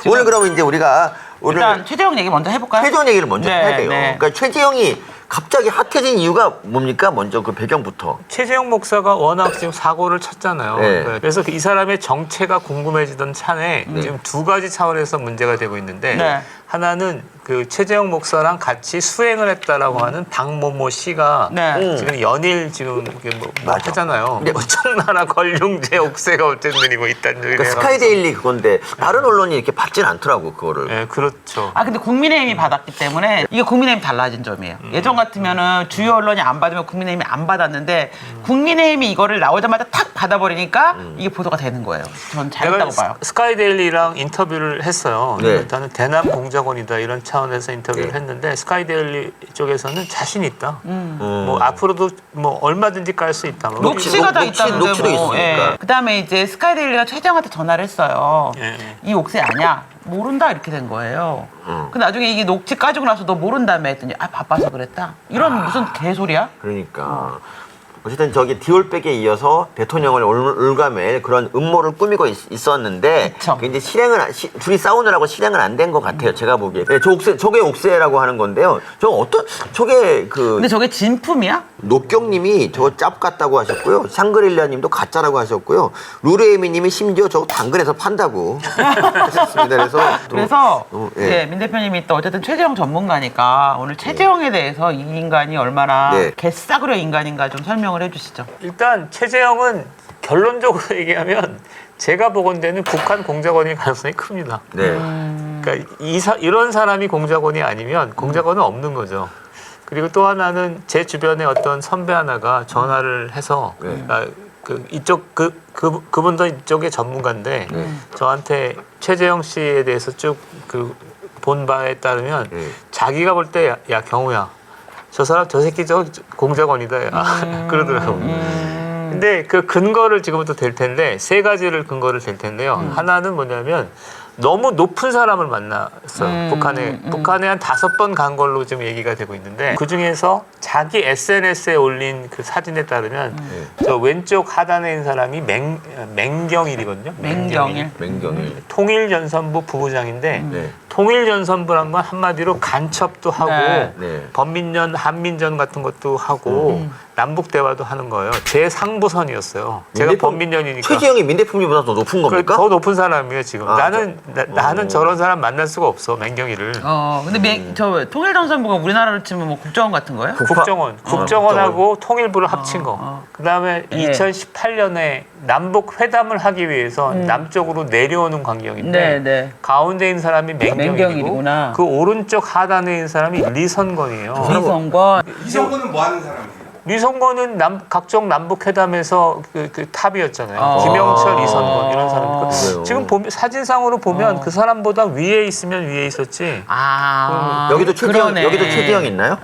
오늘 그러면 이제 우리가 오늘 일단 최재형 얘기 먼저 해볼까요? 최재형 얘기를 먼저 해야 돼요. 네. 그러니까 최재형이 갑자기 핫해진 이유가 뭡니까? 먼저 그 배경부터. 최재형 목사가 워낙 지금 사고를 쳤잖아요. 네. 그래서 이 사람의 정체가 궁금해지던 차에 지금 두 가지 차원에서 문제가 되고 있는데 네. 하나는 그 최재형 목사랑 같이 수행을 했다라고 하는 박모모 씨가 네. 지금 연일 지금 이게 뭐 맞아. 하잖아요. 근데- 뭐 청나라 권룡제 옥새가 어쨌든 뭐 있다는 그러니까 얘기가 스카이데일리 그건데 다른 언론이 이렇게 받진 않더라고 그거를. 네, 그렇죠. 아 근데 국민의힘이 받았기 때문에 이게 국민의힘 달라진 점이에요. 예전 같으면은 주요 언론이 안 받으면 국민의힘이 안 받았는데 국민의힘이 이거를 나오자마자 탁 받아버리니까 이게 보도가 되는 거예요. 전 잘했다고 봐요. 스카이데일리랑 인터뷰를 했어요. 네. 일단은 대남 공작원이다 이런 차원에서 인터뷰를 네. 했는데 스카이데일리 쪽에서는 자신 있다. 뭐 앞으로도 뭐 얼마든지 깔 수 있다. 뭐 녹취가 다 녹취- 있다는데 녹취도 뭐. 있으니까. 그다음에 이제 스카이데일리가 최재형한테 전화를 했어요. 예. 이 옥새 아냐? 모른다 이렇게 된 거예요. 근데 나중에 이게 녹취 까지고 나서 너 모른다며 했더니 아 바빠서 그랬다. 이런 무슨 개소리야? 그러니까 어쨌든 저기 디올백에 이어서 대통령을 올가맬 그런 음모를 꾸미고 있었는데 그쵸. 그게 이제 둘이 싸우느라고 실행은 안 된 것 같아요. 제가 보기에. 네, 저게 옥새라고 하는 건데요. 저게 그 근데 저게 진품이야? 녹경님이 저거 짭 같다고 하셨고요. 샹그릴라님도 가짜라고 하셨고요. 루레이미님이 심지어 저거 당근에서 판다고 하셨습니다. 그래서 예, 민 대표님이 또 어쨌든 최재형 전문가니까 오늘 최재형에 대해서 이 인간이 얼마나 네. 개싸구려 인간인가 좀 설명을 해주시죠. 일단 최재형은 결론적으로 얘기하면 제가 보건대는 북한 공작원일 가능성이 큽니다. 네. 그러니까 이런 사람이 공작원이 아니면 공작원은 없는 거죠. 그리고 또 하나는 제 주변에 어떤 선배 하나가 전화를 해서 네. 그분도 이쪽의 전문가인데 저한테 최재형 씨에 대해서 쭉 본 바에 따르면 네. 자기가 볼 때 야 경우야 저 사람 저 새끼 저 공작원이다 그러더라고. 근데 그 근거를 지금부터 댈 텐데 세 가지를 근거를 댈 텐데요. 하나는 뭐냐면 너무 높은 사람을 만났어요. 북한에 한 5번 간 걸로 지금 얘기가 되고 있는데 그 중에서 자기 SNS에 올린 그 사진에 따르면 저 왼쪽 하단에 있는 사람이 맹경일이거든요. 맹경일. 맹경일. 통일전선부 부부장인데 네. 통일전선부란 건 한마디로 간첩도 하고 네. 네. 범민전 한민전 같은 것도 하고 남북 대화도 하는 거예요. 제 상부선이었어요. 제가 범민전이니까. 최재형이 민 대표님보다 더 높은 겁니까? 더 높은 사람이에요 지금. 아, 나는 저런 사람 만날 수가 없어 맹경이를. 근데 저 통일전선부가 우리나라로 치면 뭐 국정원 같은 거예요? 국정원하고 통일부를 합친 거. 그다음에 예. 2018년에 남북 회담을 하기 위해서 남쪽으로 내려오는 광경인데 네. 가운데 있는 사람이 맹경이고 맹경일이구나. 그 오른쪽 하단에 있는 사람이 리선권이에요. 이성권. 이성구는 뭐 하는 사람이에요? 리선권은 각종 남북 회담에서 그 탑이었잖아요. 아. 김영철, 이선권 이런 사람. 그래요. 지금 사진상으로 보면 그 사람보다 위에 있으면 위에 있었지. 여기도 최재형 그러네. 여기도 최재형 있나요?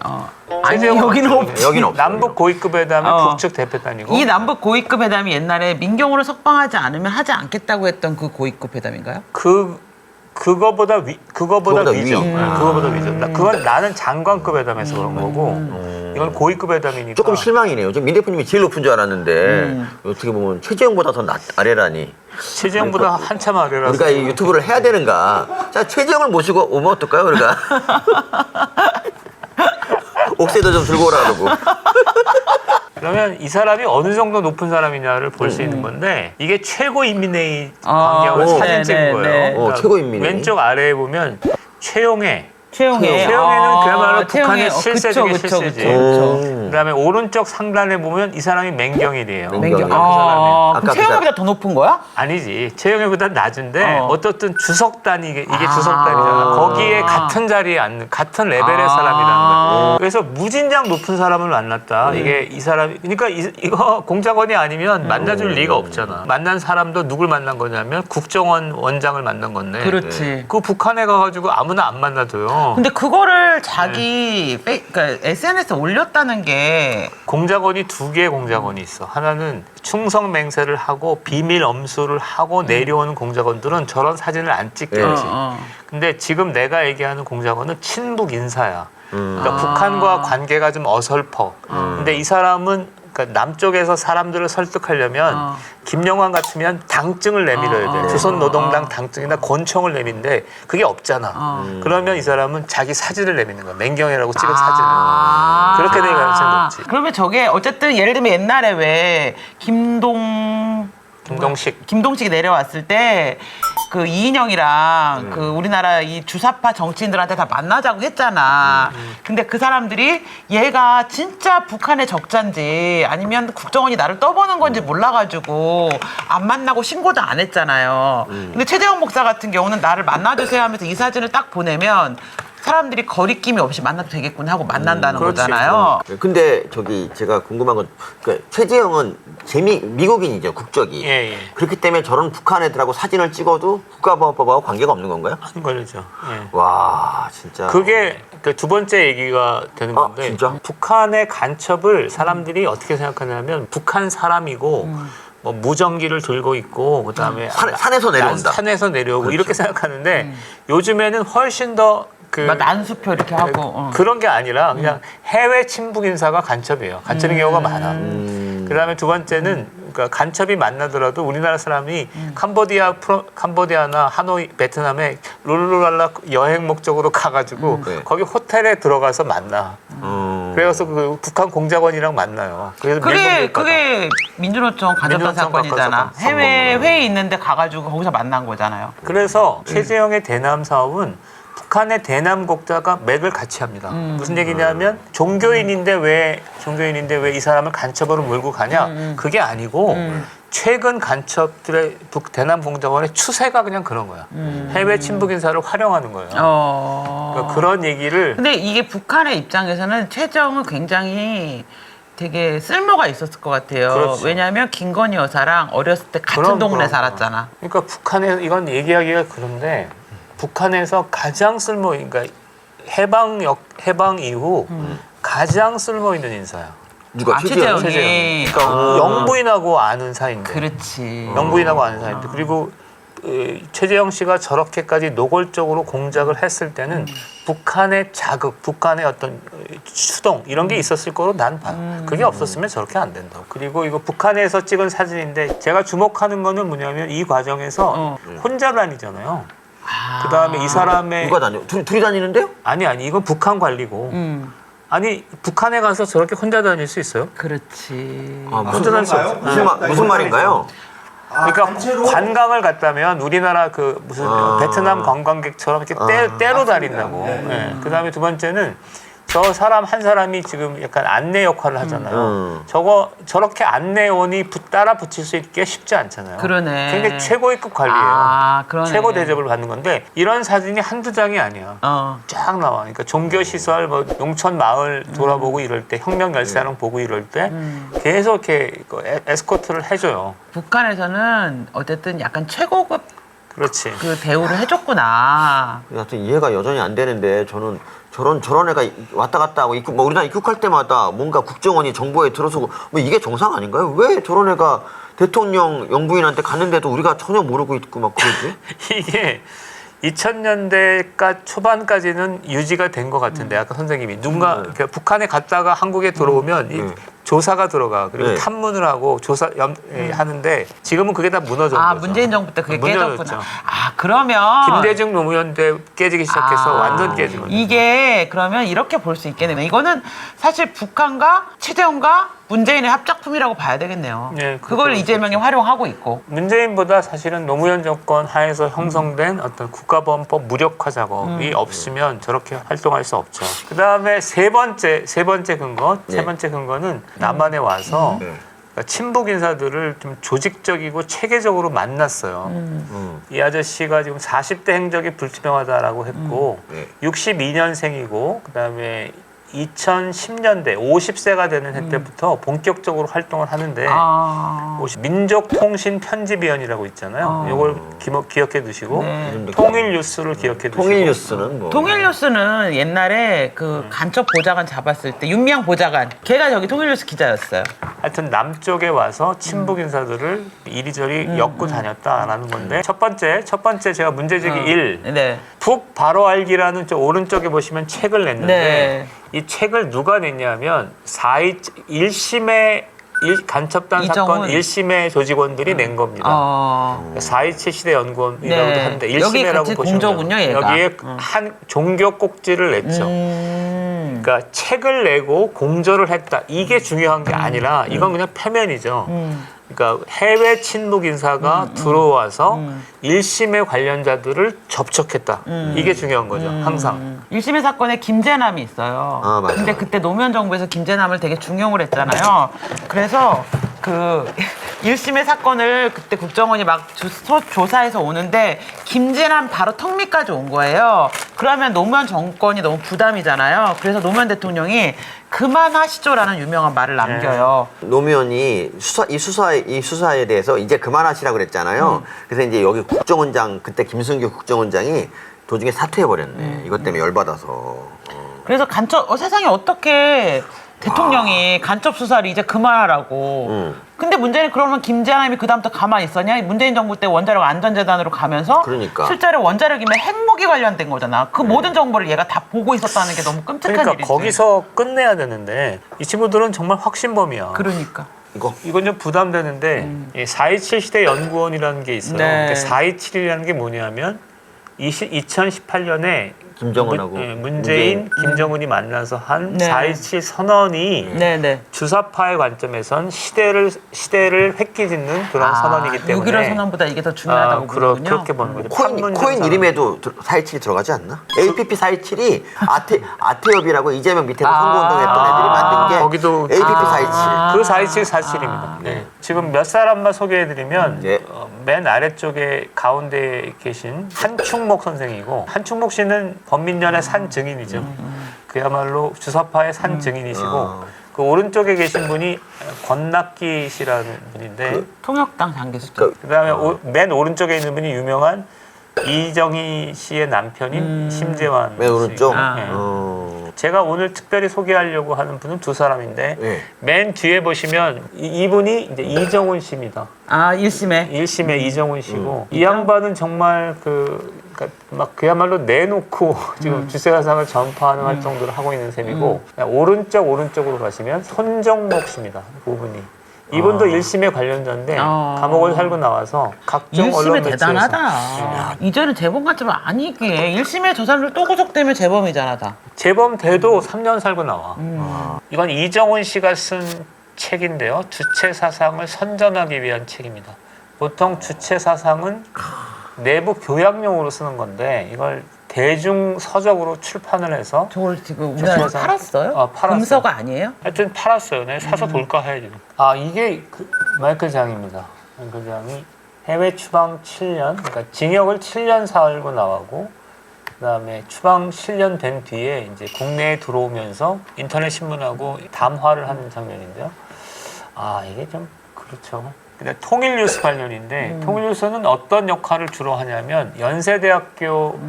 아니 최재형 여기는 없지. 여기는 없어요. 남북 고위급 회담의 북측 대표단이고. 이 남북 고위급 회담이 옛날에 민경으로 석방하지 않으면 하지 않겠다고 했던 그 고위급 회담인가요? 그거보다 위죠. 그거보다 위. 그거보다 위죠. 그건 나는 장관급 회담에서 그런 거고 이건 고위급 회담이니까. 조금 실망이네요. 지금 민 대표님이 제일 높은 줄 알았는데 어떻게 보면 최재형보다 더 아래라니. 최재형보다 한참 아래라서. 우리가 이 유튜브를 해야 되는가? 자, 최재형을 모시고 오면 어떨까요, 우리가? 옥새도 좀 들고 오라 그러고. 그러면 이 사람이 어느 정도 높은 사람이냐를 볼 수 있는 건데 이게 최고인민회의 광경을 오. 사진 찍은 거예요. 그러니까 최고인민회의. 왼쪽 아래에 보면 최용해. 최영애. 최영애는 그야말로 최영애. 북한의 실세 중에 실세지. 그쵸. 그다음에 오른쪽 상단에 보면 이 사람이 맹경이래요. 맹경이. 그 사람이. 아까 그럼 최영애보다 더 높은 거야? 아니지. 최영애보다 낮은데 어. 어떻든 주석단이 이게 주석단이잖아. 거기에 같은 자리에 앉는 같은 레벨의 아. 사람이라는 거야. 그래서 무진장 높은 사람을 만났다. 이게 이 사람이 그러니까 이거 공작원이 아니면 만나줄 리가 없잖아. 만난 사람도 누굴 만난 거냐면 국정원 원장을 만난 건데. 그렇지. 그 북한에 가가지고 아무나 안 만나줘요. 근데 그거를 자기 그러니까 SNS에 올렸다는 게 공작원이 두 개의 공작원이 있어. 하나는 충성 맹세를 하고 비밀 엄수를 하고 내려오는 공작원들은 저런 사진을 안 찍겠지. 근데 지금 내가 얘기하는 공작원은 친북 인사야. 그러니까 북한과 관계가 좀 어설퍼. 근데 이 사람은 그러니까 남쪽에서 사람들을 설득하려면 김영환 같으면 당증을 내밀어야 돼. 조선노동당 당증이나 권총을 내민데 그게 없잖아. 그러면 이 사람은 자기 사진을 내미는 거야. 맹경이라고 찍은 사진을. 그렇게 될 가능성이 높지. 그러면 저게 어쨌든 예를 들면 옛날에 왜 김동식이 내려왔을 때 그 이인영이랑 그 우리나라 이 주사파 정치인들한테 다 만나자고 했잖아. 근데 그 사람들이 얘가 진짜 북한의 적자인지 아니면 국정원이 나를 떠보는 건지 몰라가지고 안 만나고 신고도 안 했잖아요. 근데 최재형 목사 같은 경우는 나를 만나주세요 하면서 이 사진을 딱 보내면 사람들이 거리낌이 없이 만나도 되겠구나 하고 만난다는 거잖아요. 근데 저기 제가 궁금한 건 그러니까 최재형은 미국인이죠, 국적이. 예. 그렇기 때문에 저런 북한 애들하고 사진을 찍어도 국가보안법하고 관계가 없는 건가요? 안 걸리죠. 예. 와, 진짜. 그게 그 두 번째 얘기가 되는 건데 진짜? 북한의 간첩을 사람들이 어떻게 생각하냐면 북한 사람이고 뭐 무전기를 들고 있고 그다음에 산에서 내려온다. 산에서 내려오고 그렇죠. 이렇게 생각하는데 요즘에는 훨씬 더 막 난수표 이렇게 하고. 그런 게 아니라 그냥 해외 침묵 인사가 간첩이에요. 간첩인 경우가 많아. 그다음에 두 번째는 그러니까 간첩이 만나더라도 우리나라 사람이 캄보디아나 하노이, 베트남에 룰루랄라 여행 목적으로 가가지고 거기 호텔에 들어가서 만나. 그래서 그 북한 공작원이랑 만나요. 그래서 그게 민주노총 간접단 사건이잖아. 해외 회의 있는데 가가지고 거기서 만난 거잖아요. 그래서 최재형의 대남 사업은 북한의 대남 국가가 맥을 같이 합니다. 무슨 얘기냐면 종교인인데 왜 이 사람을 간첩으로 몰고 가냐? 그게 아니고 최근 간첩들의 대남 공작원의 추세가 그냥 그런 거야. 해외 침묵 인사를 활용하는 거예요. 그러니까 그런 얘기를. 근데 이게 북한의 입장에서는 최재형은 굉장히 되게 쓸모가 있었을 것 같아요. 그렇죠. 왜냐하면 김건희 여사랑 어렸을 때 같은 동네 살았잖아. 그러니까 북한에 이건 얘기하기가 그런데 북한에서 가장 그러니까 해방 이후 가장 쓸모 있는 인사야. 누가 최재형이. 그러니까 영부인하고 아는 사이인데. 그렇지. 영부인하고 아는 사이인데 그리고 최재형 씨가 저렇게까지 노골적으로 공작을 했을 때는 북한의 자극, 북한의 어떤 추동 이런 게 있었을 거로 난 봐. 그게 없었으면 저렇게 안 된다고. 그리고 이거 북한에서 찍은 사진인데 제가 주목하는 거는 뭐냐면 이 과정에서 혼자 다니잖아요. 그 다음에 이 사람의 누가 다녀? 둘이 다니는데요? 아니 이건 북한 관리고. 아니 북한에 가서 저렇게 혼자 다닐 수 있어요? 그렇지. 혼자 다닐 수 없어요. 무슨 말인가요? 그러니까 관광을 갔다면 우리나라 그 무슨 베트남 관광객처럼 이렇게 때로 다닌다고. 네. 그 다음에 두 번째는 저 사람 한 사람이 지금 약간 안내 역할을 하잖아요. 저렇게 안내원이 따라 붙일 수 있게 쉽지 않잖아요. 그러네. 그게 최고위급 관리예요. 그러네. 최고 대접을 받는 건데 이런 사진이 한두 장이 아니야. 쫙 나와. 그러니까 종교시설, 뭐 농촌 마을 돌아보고 이럴 때, 혁명 열사랑 보고 이럴 때 계속 이렇게 에스코트를 해줘요. 북한에서는 어쨌든 약간 최고급 그렇지. 그 대우를 해줬구나. 하여튼 이해가 여전히 안 되는데 저는 저런 애가 왔다 갔다 하고 우리나라 입국할 때마다 뭔가 국정원이 정보에 들어서고 뭐 이게 정상 아닌가요? 왜 저런 애가 대통령 영부인한테 갔는데도 우리가 전혀 모르고 있고 막 그러지? 이게 2000년대 초반까지는 유지가 된 것 같은데 아까 선생님이 누군가 북한에 갔다가 한국에 들어오면 조사가 들어가. 그리고 탐문을 하고 하는데 지금은 그게 다 무너졌죠. 문재인 정부 때 그게 깨졌구나. 무너졌죠. 그러면 김대중 노무현 때 깨지기 시작해서 완전 깨진 거죠. 이게 그러면 이렇게 볼 수 있겠네요. 이거는 사실 북한과 최재형과 문재인의 합작품이라고 봐야 되겠네요. 네, 그걸 이재명이 활용하고 있고. 문재인보다 사실은 노무현 정권 하에서 형성된 어떤 국가보안법 무력화 작업이 없으면 저렇게 활동할 수 없죠. 그 다음에 세 번째 근거는 남한에 와서 그러니까 친북 인사들을 좀 조직적이고 체계적으로 만났어요. 이 아저씨가 지금 40대 행적이 불투명하다라고 했고 62년생이고 그다음에 2010년대 50세가 되는 해 때부터 본격적으로 활동을 하는데 민족통신 편집위원이라고 있잖아요. 이걸 기억해 두시고 통일뉴스를 기억해 두시고. 통일뉴스는 뭐? 통일뉴스는 옛날에 그 간첩 보좌관 잡았을 때 윤미향 보좌관 걔가 저기 통일뉴스 기자였어요. 하여튼 남쪽에 와서 친북 인사들을 이리저리 엮고 다녔다라는 건데 첫 번째 제가 문제제기 1. 네. 북 바로 알기라는 저 오른쪽에 보시면 책을 냈는데 이 책을 누가 냈냐면 1심의 간첩단 이정훈. 사건 1심의 조직원들이 낸 겁니다. 4.27 시대 연구원이라고도 네. 하는데 여기 1심이라고 같이 보시면 공조군요, 돼요. 얘가. 여기에 한 종교 꼭지를 냈죠. 그러니까 책을 내고 공조를 했다. 이게 중요한 게 아니라 이건 그냥 표면이죠. 그러니까 해외 친묵 인사가 들어와서 1심의 관련자들을 접촉했다. 이게 중요한 거죠. 항상. 1심의 사건에 김재남이 있어요. 아, 맞아. 근데 그때 노무현 정부에서 김재남을 되게 중용을 했잖아요. 그래서 그 1심의 사건을 그때 국정원이 막 조사해서 오는데 김재남 바로 턱밑까지 온 거예요. 그러면 노무현 정권이 너무 부담이잖아요. 그래서 노무현 대통령이 그만하시죠라는 유명한 말을 남겨요. 노무현이 이 수사에 대해서 이제 그만하시라고 그랬잖아요. 그래서 이제 여기 국정원장 그때 김승규 국정원장이 도중에 사퇴해 버렸네. 이것 때문에 열받아서. 그래서 세상에 어떻게 대통령이 간첩 수사를 이제 그만하라고. 근데 문제는 그러면 김재남이 그다음부터 가만히 있었냐? 문재인 정부 때 원자력 안전재단으로 가면서 그러니까. 실제로 원자력이면 핵무기 관련된 거잖아. 그 모든 정보를 얘가 다 보고 있었다는 게 너무 끔찍한 그러니까 일이지. 거기서 끝내야 되는데 이 친구들은 정말 확신범이야. 그러니까. 이건 좀 부담되는데 4.27 시대 연구원이라는 게 있어요. 네. 그러니까 4.27이라는 게 뭐냐면 2018년에 김정은하고 문재인, 김정은이 만나서 한 네. 4.27 선언이 네네. 주사파의 관점에선 시대를 획기짓는 그런 선언이기 때문에 6.15 선언보다 이게 더 중요하다고 보는군요. 그렇게 보는 거죠. 코인 이름에도 4.27이 들어가지 않나? APP 4.27이 아태협이라고 이재명 밑에서 선거운동했던 애들이 만든 게 거기도 APP 4.27. 그 4.27 사실입니다. 네. 지금 몇 사람만 소개해드리면 네. 맨 아래쪽에 가운데 계신 한충목 선생이고 한충목 씨는 범민련의 산 증인이죠. 그야말로 주사파의 산 증인이시고 그 오른쪽에 계신 분이 권낙기 씨라는 분인데 통역당 장기수죠. 그다음에 맨 오른쪽에 있는 분이 유명한 이정희 씨의 남편인 심재환 맨 오른쪽? 씨. 네. 제가 오늘 특별히 소개하려고 하는 분은 두 사람인데 네. 맨 뒤에 보시면 이분이 이제 이정훈 씨입니다. 1심에. 1심의 이정훈 씨고 이 양반은 정말 그러니까 막 그야말로 내놓고 지금 주세사상을 전파하는 활동들을 하고 있는 셈이고 오른쪽으로 가시면 손정목 씨입니다. 그분이. 이분도 1심의 관련자인데 감옥을 살고 나와서 각종 1심에 언론 매체에서 대단하다. 이제는 재범같지만 아니게 1심에 저 사람들 또 구속되면 재범이잖아 다. 재범 돼도 3년 살고 나와. 이건 이정훈 씨가 쓴 책인데요. 주체 사상을 선전하기 위한 책입니다. 보통 주체 사상은 내부 교양용으로 쓰는 건데 이걸 대중 서적으로 출판을 해서 저걸 지금 우리나라에 주체사상. 팔았어요? 팔았어요. 금서가 아니에요? 하여튼 팔았어요. 내가 사서 볼까 해야지. 이게 마이클 장입니다. 마이클 장이 해외 추방 7년, 그러니까 징역을 7년 살고 나가고 그다음에 추방 7년 된 뒤에 이제 국내에 들어오면서 인터넷 신문하고 담화를 하는 장면인데요. 이게 좀 그렇죠. 근데 통일뉴스 관련인데 통일뉴스는 어떤 역할을 주로 하냐면 연세대학교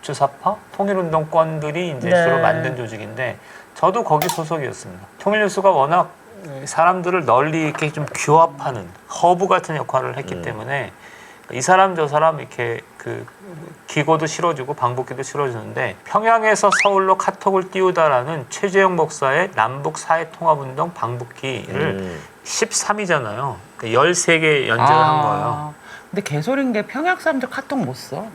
주사파 통일운동권들이 이제 네. 주로 만든 조직인데 저도 거기 소속이었습니다. 통일뉴스가 워낙 사람들을 널리 이렇게 좀 규합하는 허브 같은 역할을 했기 때문에 이 사람 저 사람 이렇게 그 기고도 실어주고 방북기도 실어주는데 평양에서 서울로 카톡을 띄우다라는 최재형 목사의 남북 사회통합운동 방북기를 13이잖아요. 그러니까 13개 연재를 한 거예요. 근데 개소리인 게 평양 사람들 카톡 못 써.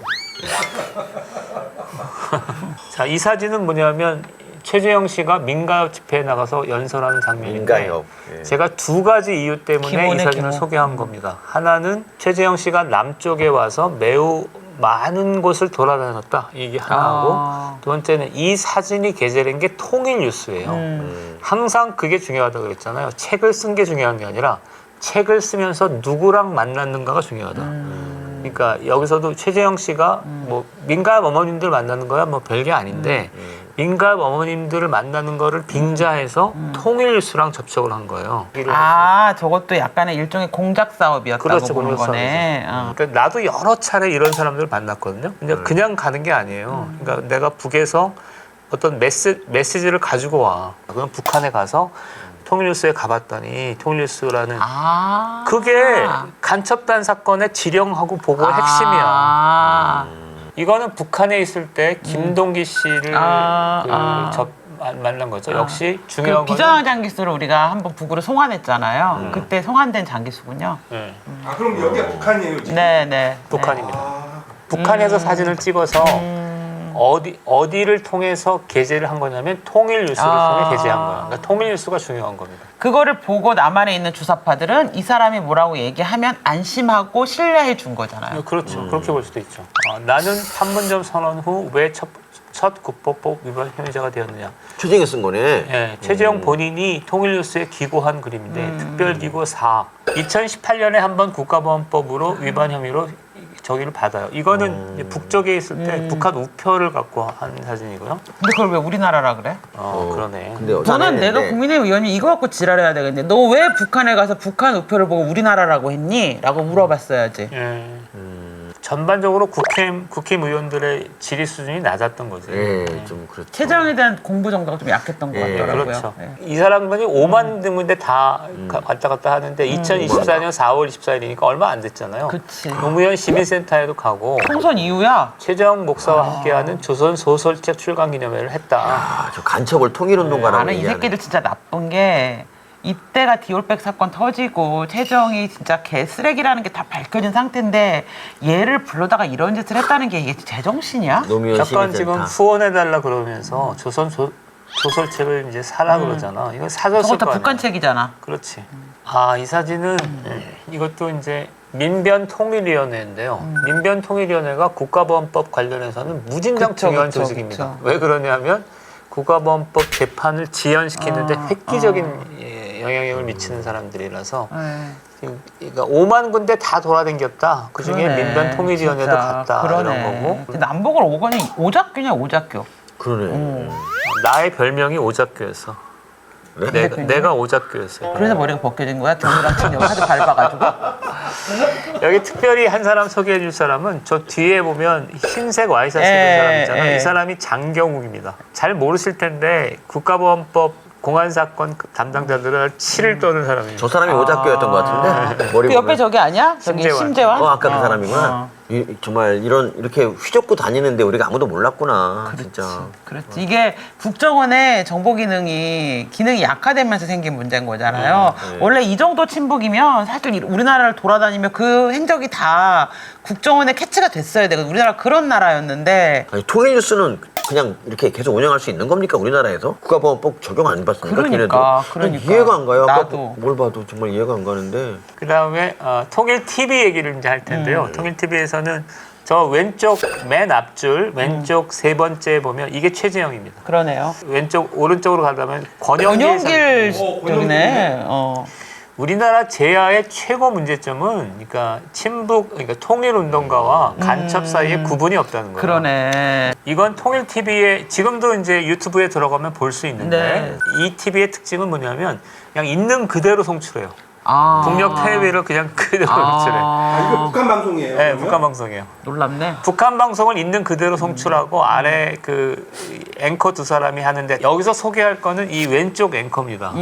자, 이 사진은 뭐냐면 최재형 씨가 민가협 집회에 나가서 연설하는 장면인데 민가협. 예. 제가 두 가지 이유 때문에 기본의 이 사진을 기본. 소개한 겁니다. 하나는 최재형 씨가 남쪽에 와서 매우 많은 곳을 돌아다녔다. 이게 하나고 두 번째는 이 사진이 게재된 게 통일뉴스예요. 항상 그게 중요하다고 그랬잖아요. 책을 쓴 게 중요한 게 아니라 책을 쓰면서 누구랑 만났는가가 중요하다. 그러니까 여기서도 최재형 씨가 뭐 민가협 어머님들 만나는 거야 뭐 별게 아닌데 민가협 어머님들을 만나는 거를 빙자해서 통일뉴스랑 접촉을 한 거예요. 저것도 약간의 일종의 공작 사업이었다고 그렇죠, 보는 공작 거네. 그러니까 나도 여러 차례 이런 사람들을 만났거든요. 근데 그냥 가는 게 아니에요. 그러니까 내가 북에서 어떤 메시지를 가지고 와. 그럼 북한에 가서 통일뉴스에 가봤더니 통일뉴스라는 그게 간첩단 사건의 지령하고 보고의 핵심이야. 이거는 북한에 있을 때 김동기 씨를 만난 거죠. 역시 중요한 그 거는 비전황 장기수를 우리가 한번 북으로 송환했잖아요. 그때 송환된 장기수군요. 네, 아 그럼 여기가 북한이에요 지금? 네. 북한입니다. 아, 북한에서 사진을 찍어서 어디를 통해서 게재를 한 거냐면 통일뉴스를 통해 게재한 거야. 그러니까 통일뉴스가 중요한 겁니다. 그거를 보고 남한에 있는 주사파들은 이 사람이 뭐라고 얘기하면 안심하고 신뢰해 준 거잖아요. 그렇죠. 그렇게 볼 수도 있죠. 나는 판문점 선언 후 왜 첫 국보법 위반 혐의자가 되었느냐. 최재형이 쓴 거네. 예, 최재형 본인이 통일뉴스에 기고한 글인데 특별기고 4. 2018년에 한번 국가보안법으로 위반 혐의로 저기를 받아요. 이거는 이제 북쪽에 있을 때 북한 우표를 갖고 한 사진이고요. 근데 그걸 왜 우리나라라 그래? 그러네. 근데 저는 내가 국민의힘 의원이 이거 갖고 지랄해야 되겠는데 너 왜 북한에 가서 북한 우표를 보고 우리나라라고 했니? 라고 물어봤어야지. 예. 전반적으로 국힘 의원들의 지리 수준이 낮았던 거지. 예, 좀 그렇죠. 최재형에 대한 공부 정도가 좀 약했던 것 예, 같더라고요. 그렇죠. 예. 이 사람들이 5만 등인데 다 왔다 갔다 하는데 2024년 4월 24일이니까 얼마 안 됐잖아요. 그치. 노무현 시민센터에도 가고 총선 이후야. 최재형 목사와 함께하는 조선 소설책 출간 기념회를 했다. 아, 저 간첩을 통일운동가라고 나는 이 새끼들 진짜 나쁜 게 이때가 디올백 사건 터지고 최재형이 진짜 개쓰레기라는 게 다 밝혀진 상태인데 얘를 불러다가 이런 짓을 했다는 게 이게 제정신이야? 노무현 약간 시민센터. 지금 후원해달라 그러면서 조선 소설책을 이제 사라 그러잖아. 이거 사줬을 저것도 거 아니야. 북한 책이잖아. 그렇지. 이 사진은 이것도 이제 민변통일위원회인데요. 민변통일위원회가 국가보안법 관련해서는 무진장 그쵸, 중요한 그쵸, 조직입니다. 그쵸. 왜 그러냐면 국가보안법 개판을 지연시키는데 획기적인 영향력을 미치는 사람들이라서 그러니까 5만 군데 다 돌아다녔다. 그중에 그러네, 민변통일위원회도 진짜. 갔다. 그러네. 이런 거고. 근데 남북을 오거니 오작교냐 오작교. 그러네. 나의 별명이 오작교였어. 네? 내가 오작교였어요. 그래서 머리가 벗겨진 거야? 경유랑 친구 하도 밟아가지고. 여기 특별히 한 사람 소개해 줄 사람은 저 뒤에 보면 흰색 와이셔츠 입은 사람 있잖아요. 이 사람이 장경욱입니다. 잘 모르실 텐데 국가보안법 공안사건 담당자들을 치를 떠는 사람이에요. 저 사람이 오작교였던 것 같은데 머리 그 옆에 보면. 저기 아니야? 저기 심재환. 심재환? 아까 그 사람이구나. 정말 이렇게 휘젓고 다니는데 우리가 아무도 몰랐구나. 진짜. 그렇지. 이게 국정원의 정보 기능이 약화되면서 생긴 문제인 거잖아요. 원래 이 정도 침묵이면 사실 우리나라를 돌아다니면 그 행적이 다 국정원에 캐치가 됐어야 되거든. 우리나라 그런 나라였는데. 아니, 통일뉴스는 그냥 이렇게 계속 운영할 수 있는 겁니까 우리나라에서? 국가보안법 적용 안 받습니까? 그러니까. 걔네들? 이해가 안 가요. 아까 나도. 뭘 봐도 정말 이해가 안 가는데. 그다음에 통일 TV 얘기를 이제 할 텐데요. 통일 TV에서는 저 왼쪽 맨 앞줄 왼쪽 세 번째 보면 이게 최재형입니다. 그러네요. 왼쪽 오른쪽으로 가다면 권영길 권영길 선- 쪽이네. 우리나라 제야의 최고 문제점은 그러니까 그러니까 통일운동가와 간첩 사이에 구분이 없다는 거예요. 그러네. 이건 통일 TV에 지금도 이제 유튜브에 들어가면 볼 수 있는데 네. 이 TV의 특징은 뭐냐면 그냥 있는 그대로 송출해요. 북녘 텔레비를 그냥 그대로 송출해. 아 이거 북한 방송이에요? 네, 그러면? 북한 방송이에요. 놀랍네. 북한 방송을 있는 그대로 송출하고 아래 그 앵커 두 사람이 하는데 여기서 소개할 거는 이 왼쪽 앵커입니다.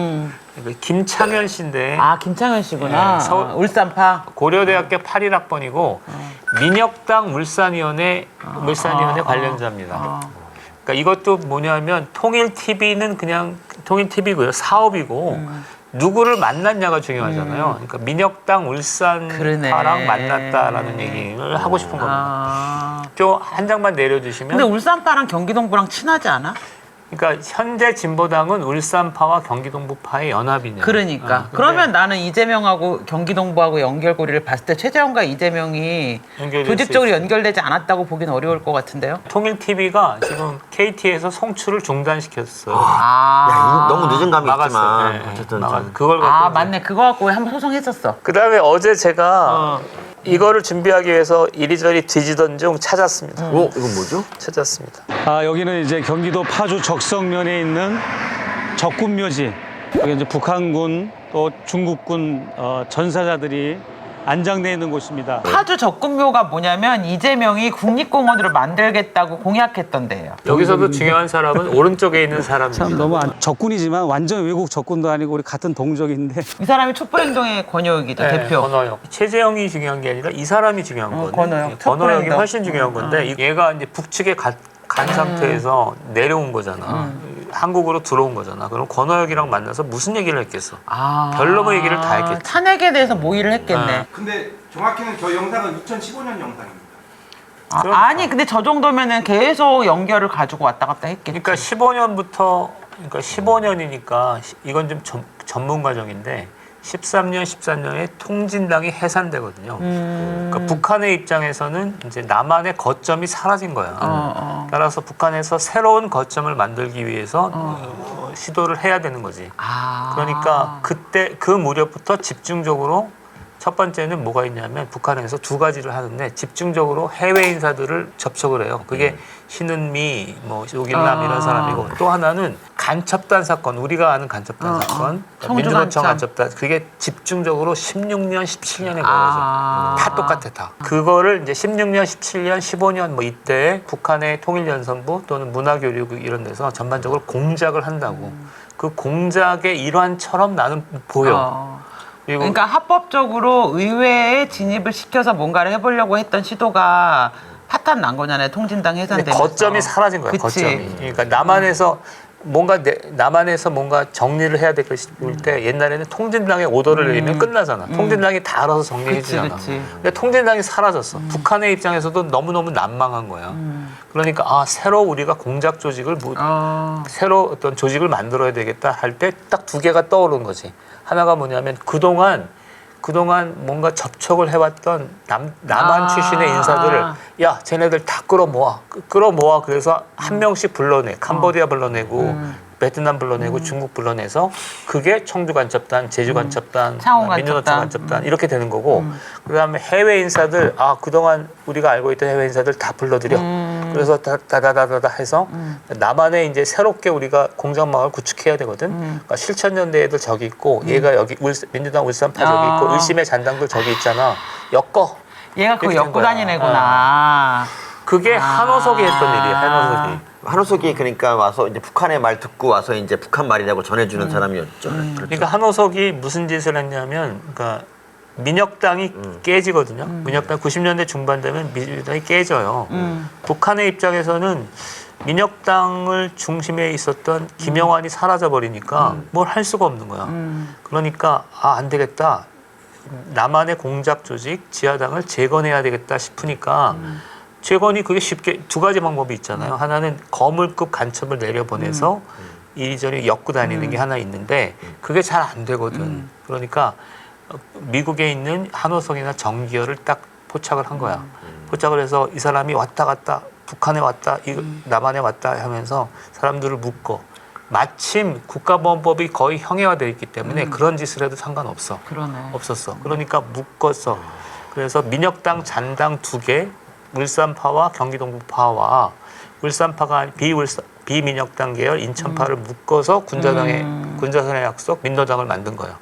김창현 씨인데 김창현 씨구나. 네, 서울- 울산파. 고려대학교 81학번이고 민혁당 물산위원회 관련자입니다. 그러니까 이것도 뭐냐면 통일 TV는 그냥 통일 TV고요 사업이고 누구를 만났냐가 중요하잖아요. 그러니까 민혁당 울산파랑 그러네. 만났다라는 얘기를 하고 싶은 겁니다. 좀 한 장만 내려주시면. 근데 울산파랑 경기동부랑 친하지 않아? 그러니까 현재 진보당은 울산파와 경기동부파의 연합이냐. 그러니까. 그러면 나는 이재명하고 경기동부하고 연결고리를 봤을 때 최재형과 이재명이 연결될 조직적으로 수 있어요. 연결되지 않았다고 보기는 어려울 것 같은데요. 통일 TV가 지금 KT에서 송출을 중단시켰어요. 야, 너무 늦은 감이 막았어요. 있지만 네, 어쨌든 막았어요. 좀 그걸 갖고 이제- 맞네. 그거 갖고 한번 소송했었어. 그다음에 어제 제가 이거를 준비하기 위해서 이리저리 뒤지던 중 찾았습니다. 이건 뭐죠? 찾았습니다. 여기는 이제 경기도 파주 적성면에 있는 적군묘지. 여기 이제 북한군 또 중국군 전사자들이 안장되어 있는 곳입니다. 파주 적군묘가 뭐냐면 이재명이 국립공원으로 만들겠다고 공약했던 데예요. 여기서도 중요한 사람은 오른쪽에 있는 사람입니다. 참 너무 적군이지만 완전 외국 적군도 아니고 우리 같은 동족인데 이 사람이 촛불행동의 권효익이죠. 대표. 권호영. 최재형이 중요한 게 아니라 이 사람이 중요한 거거든요. 권호영. 권호영이 촛불행동. 훨씬 중요한 건데 얘가 이제 북측에 간 상태에서 내려온 거잖아. 한국으로 들어온 거잖아. 그럼 권호혁이랑 만나서 무슨 얘기를 했겠어? 아, 별놈의 얘기를 다 했겠지. 탄핵에 대해서 모의를 했겠네. 근데 정확히는 저 영상은 2015년 영상입니다. 아니 근데 저 정도면은 계속 연결을 가지고 왔다 갔다 했겠지. 그러니까 15년이니까 이건 좀 전문 과정인데 13년, 14년에 통진당이 해산되거든요. 그러니까 북한의 입장에서는 이제 남한의 거점이 사라진 거야. 따라서 북한에서 새로운 거점을 만들기 위해서 시도를 해야 되는 거지. 그러니까 그때 그 무렵부터 집중적으로 첫 번째는 뭐가 있냐면 북한에서 두 가지를 하는데 집중적으로 해외 인사들을 접촉을 해요. 그게 신은미, 뭐 요길남 이런 사람이고 또 하나는 간첩단 사건, 우리가 아는 간첩단 사건, 민주노총 간첩단 그게 집중적으로 16년, 17년에 걸려서 다 똑같아 다. 그거를 이제 16년, 17년, 15년 뭐 이때 북한의 통일연선부 또는 문화교류국 이런 데서 전반적으로 공작을 한다고. 그 공작의 일환처럼 나는 보여. 그러니까 합법적으로 의회에 진입을 시켜서 뭔가를 해보려고 했던 시도가 파탄 난 거잖아요. 통진당 해산되면서. 거점이 사라진 거야. 그치. 거점이. 그러니까 남한에서 뭔가 정리를 해야 될 것일 때 옛날에는 통진당의 오더를 내리면 끝나잖아. 통진당이 다 알아서 정리해 주잖아. 근데 통진당이 사라졌어. 북한의 입장에서도 너무너무 난망한 거야. 그러니까 새로 우리가 공작 조직을 새로 어떤 조직을 만들어야 되겠다 할 때 딱 두 개가 떠오른 거지. 하나가 뭐냐면 그동안 뭔가 접촉을 해왔던 남한 출신의 인사들을 야 쟤네들 다 끌어모아 그래서 한 명씩 불러내. 캄보디아 불러내고 베트남 불러내고 중국 불러내서 그게 청주간첩단, 제주간첩단, 민주노총 간첩단 이렇게 되는 거고 그다음에 해외 인사들 그동안 우리가 알고 있던 해외 인사들 다 불러들여. 그래서 다다다다다 해서 남한에 이제 새롭게 우리가 공작망을 구축해야 되거든. 그러니까 실천연대 애들 저기 있고 얘가 여기 민주당 울산파 저기 있고 의심의 잔당들 저기 있잖아. 엮어. 얘가 그거 이렇게 된 엮고 거야. 다니는 애구나. 그게 한호석이 했던 일이야. 한호석이. 한호석이 그러니까 와서 이제 북한의 말 듣고 와서 이제 북한 말이라고 전해주는 사람이었죠. 그렇죠. 그러니까 한호석이 무슨 짓을 했냐면, 그러니까 민혁당이 깨지거든요. 민혁당 90년대 중반 되면 민혁당이 깨져요. 북한의 입장에서는 민혁당을 중심에 있었던 김영환이 사라져 버리니까 뭘 할 수가 없는 거야. 그러니까 안 되겠다. 남한의 공작 조직 지하당을 재건해야 되겠다 싶으니까. 재건이 그게 쉽게 두 가지 방법이 있잖아요. 하나는 거물급 간첩을 내려보내서 이리저리 엮고 다니는 게 하나 있는데 그게 잘 안 되거든. 그러니까 미국에 있는 한호석이나 정기열을 딱 포착을 한 거야. 포착을 해서 이 사람이 왔다 갔다 북한에 왔다 남한에 왔다 하면서 사람들을 묶어. 마침 국가보안법이 거의 형해화되어 있기 때문에 그런 짓을 해도 상관없어. 그러네. 없었어. 그러니까 묶었어. 그래서 민혁당 잔당 2개 울산파와 경기동부파와 울산파가 비민혁당 계열 인천파를 묶어서 군자선의 약속 민노당을 만든 거예요.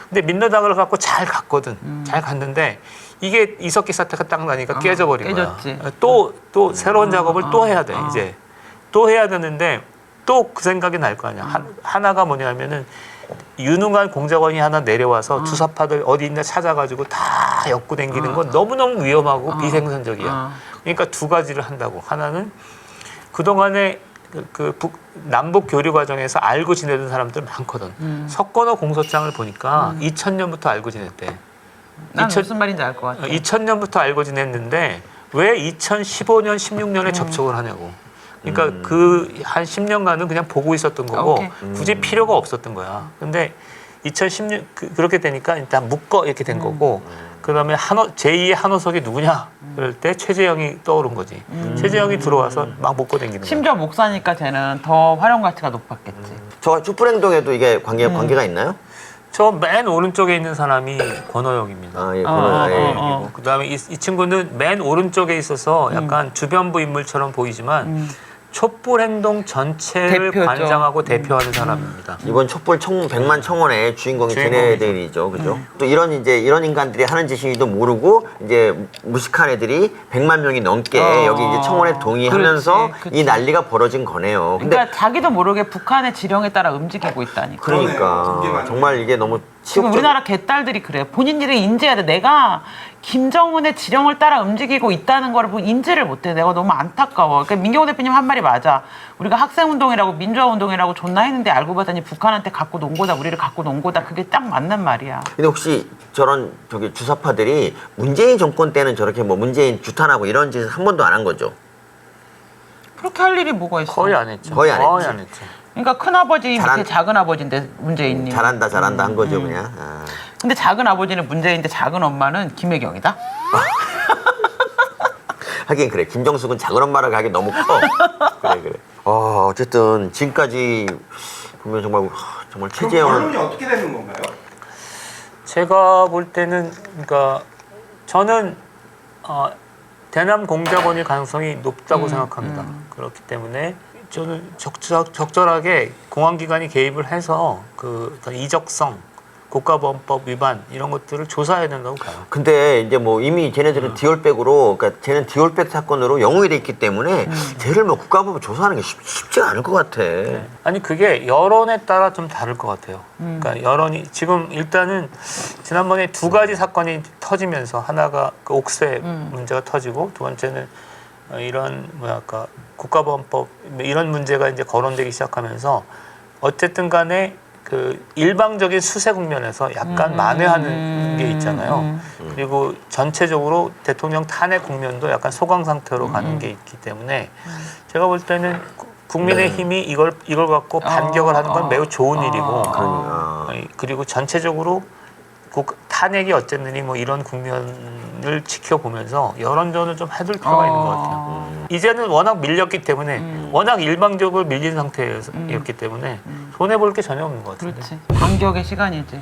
근데 민노당을 갖고 잘 갔거든. 잘 갔는데 이게 이석기 사태가 딱 나니까 깨져버린 거야. 또 새로운 작업을 또 해야 돼. 이제 또 해야 되는데 또 그 생각이 날 거 아니야. 하나가 뭐냐면은 유능한 공작원이 하나 내려와서 주사파들 어디 있나 찾아가지고 다 엮고 다니는 건 너무너무 위험하고 비생산적이야. 그러니까 두 가지를 한다고. 하나는 그동안에 남북 교류 과정에서 알고 지내던 사람들 많거든. 석건호 공소장을 보니까 2000년부터 알고 지냈대. 난 무슨 말인지 알 것 같아. 2000년부터 알고 지냈는데 왜 2015년, 16년에 접촉을 하냐고. 그러니까 그 한 10년간은 그냥 보고 있었던 거고 굳이 필요가 없었던 거야. 근데 2016 그렇게 되니까 일단 묶어 이렇게 된 거고 그다음에 제2의 한호석이 누구냐? 그럴 때 최재형이 떠오른 거지. 최재형이 들어와서 막 묶고 다니는 거야. 심지어 목사니까 쟤는 더 활용 가치가 높았겠지. 저 촛불행동에도 이게 관계가 있나요? 저 맨 오른쪽에 있는 사람이 권호혁입니다. 예, 그다음에 이 친구는 맨 오른쪽에 있어서 약간 주변부 인물처럼 보이지만 촛불행동 전체를 대표죠. 관장하고 대표하는 사람입니다. 이번 촛불 100만 청원의 주인공이 쟤네들이죠, 그죠? 또 이런 인간들이 하는 짓인지도 모르고 이제 무식한 애들이 100만 명이 넘게 여기 이제 청원에 동의하면서 그렇지. 이 난리가 벌어진 거네요. 근데 그러니까 자기도 모르게 북한의 지령에 따라 움직이고 있다니까. 그러니까 정말 이게 너무 지금 지역적- 우리나라 개딸들이 그래요. 본인들이 인지해야 돼. 내가 김정은의 지령을 따라 움직이고 있다는 걸 인지를 못해. 내가 너무 안타까워. 그러니까 민경호 대표님 한 말이 맞아. 우리가 학생운동이라고 민주화운동이라고 존나 했는데 알고 봤더니 북한한테 갖고 논 거다. 우리를 갖고 논 거다. 그게 딱 맞는 말이야. 근데 혹시 저런 저기 주사파들이 문재인 정권 때는 저렇게 뭐 문재인 주탄하고 이런 짓을 한 번도 안 한 거죠? 그렇게 할 일이 뭐가 있어. 거의 안 했죠. 거의 안 했지. 안 했죠. 그러니까 큰아버지 잘한- 밑에 작은아버지인데 문재인님. 잘한다 한 거죠 그냥. 아. 근데 작은아버지는 문재인인데 작은엄마는 김혜경이다? 하긴 그래. 김정숙은 작은 엄마라고 하기 너무 커. 그래. 어쨌든 지금까지 보면 정말 그럼 최재형 결론이 어떻게 되는 건가요? 제가 볼 때는 그러니까 저는 대남 공작원일 가능성이 높다고 생각합니다. 그렇기 때문에 저는 적절하게 공안기관이 개입을 해서 그러니까 이적성, 국가보안법 위반 이런 것들을 조사해야 된다고 봐요. 근데 이제 뭐 이미 쟤네들은 디올백으로, 그러니까 쟤는 디올백 사건으로 영웅이 돼 있기 때문에 쟤를 뭐 국가법을 조사하는 게 쉽지가 않을 것 같아. 아니 그게 여론에 따라 좀 다를 것 같아요. 그러니까 여론이 지금 일단은 지난번에 두 가지 사건이 터지면서 하나가 그 옥새 문제가 터지고 두 번째는 이런 뭐랄까 국가보안법 이런 문제가 이제 거론되기 시작하면서 어쨌든 간에 그 일방적인 수세 국면에서 약간 만회하는 게 있잖아요. 그리고 전체적으로 대통령 탄핵 국면도 약간 소강 상태로 가는 게 있기 때문에 제가 볼 때는 국민의힘이 이걸 갖고 반격을 하는 건 매우 좋은 일이고 그리고 전체적으로 탄핵이 어쨌느니 뭐 이런 국면을 지켜보면서 여론전을 좀 해둘 필요가 있는 것 같아요. 이제는 워낙 밀렸기 때문에 워낙 일방적으로 밀린 상태였기 때문에 손해볼 게 전혀 없는 것 같은데. 그렇지. 반격의 시간이지.